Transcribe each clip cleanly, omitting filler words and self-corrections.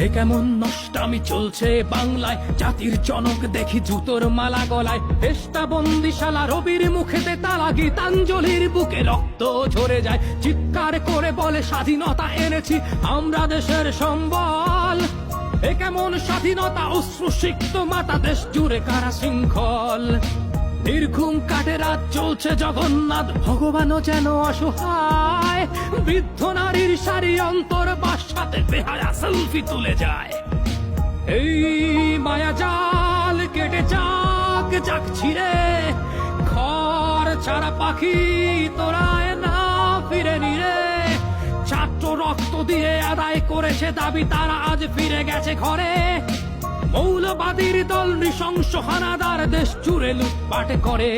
এ কেমন নষ্টামি চলছে বাংলায়, জাতির জনক দেখি জুতোর মালা গলায়। দেশটা বন্দিশালা, রবির মুখেতে তালা, গীতাঞ্জলির বুকে রক্ত ঝরে যায়। চিৎকার করে বলে স্বাধীনতা এনেছি আমরা দেশের সম্বল। এ কেমন স্বাধীনতা, অশ্রুসিক্ত মাতা, দেশ জুড়ে কারা শৃঙ্খল। নির্ঘুম কাটে রাত, চলছে জগন্নাথ, ভগবানও যেন অসহায়। বৃদ্ধ নারীর সারি অন্তর বাসাতে বেহায়া সেলফি তুলে যায়। এই মায়া জাল কেটে যাক যাক ছিঁড়ে, ঘর ছাড়া পাখি তোরায় না ফিরে নিরে। ছাত্র রক্ত দিয়ে আদায় করেছে দাবি, তারা আজ ফিরে গেছে ঘরে। মৌলবাদীর দল নৃশংস হানাদার, দেশ জুড়ে লুটপাট করে।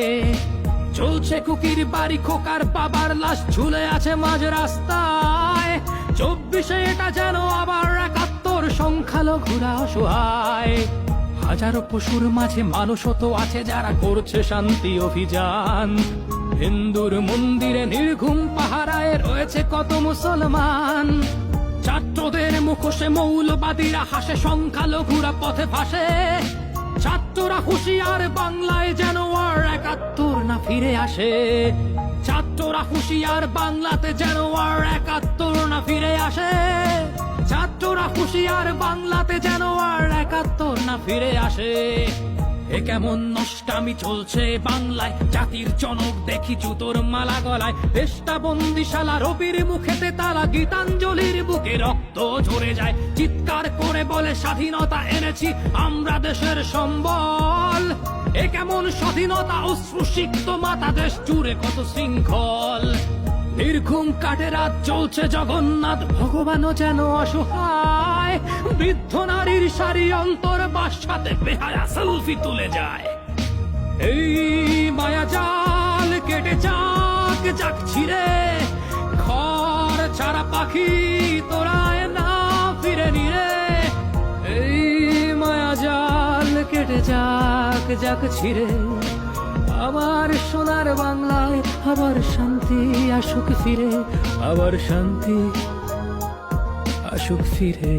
চলছে কুকির বাড়ি, খোকার বাবার লাশ ঝুলে আছে মাঝ রাস্তায়। 24-এ এটা যেন আবার 71, সংখ্যালঘুরা অসহায়। হাজারো পশুর মাঝে মানুষও তো আছে যারা করছে শান্তি অভিযান। হিন্দুর মন্দিরে নির্ঘুম পাহারায় রয়েছে কত মুসলমান। ছাত্রদের মুখোশে মৌলবাদীরা হাসে, সংখ্যালঘুরা পথে ভাসে। ছাত্ররা হুঁশিয়ার, বাংলায় যেন আর 71 না ফিরে আসে। ছাত্ররা হুঁশিয়ার, বাংলাতে যেন আর 71 না ফিরে আসে। ছাত্ররা হুঁশিয়ার, বাংলাতে যেন আর 71 না ফিরে আসে। এ কেমন নষ্টামি চলছে বাংলায়, জাতির জনক দেখি জুতোর মালা গলায়। দেশটা বন্দিশালা, রবির মুখেতে তালা, গীতাঞ্জলির বুকে রক্ত ঝরে যায়। চিৎকার করে বলে স্বাধীনতা এনেছি আমরা দেশের সম্বল। এ কেমন স্বাধীনতা, অশ্রুসিক্ত মাতা, দেশ জুড়ে কত শৃঙ্খল। নির্ঘুম কাটে রাত, চলছে জগন্নাথ, ভগবানও যেন অসহায়। বৃদ্ধ নারীর সারি অন্তর বাসাতে বেহায়া সেলফি তুলে যায়। এই মায়া জাল কেটে যাক যাক ছিঁড়ে, ঘর ছাড়া পাখি তোরায় না ফিরে নিরে। এই মায়া জাল কেটে যাক যাক ছিঁড়ে, আবার সোনার বাংলায় আবার শান্তি আসুক ফিরে, আবার শান্তি আসুক ফিরে।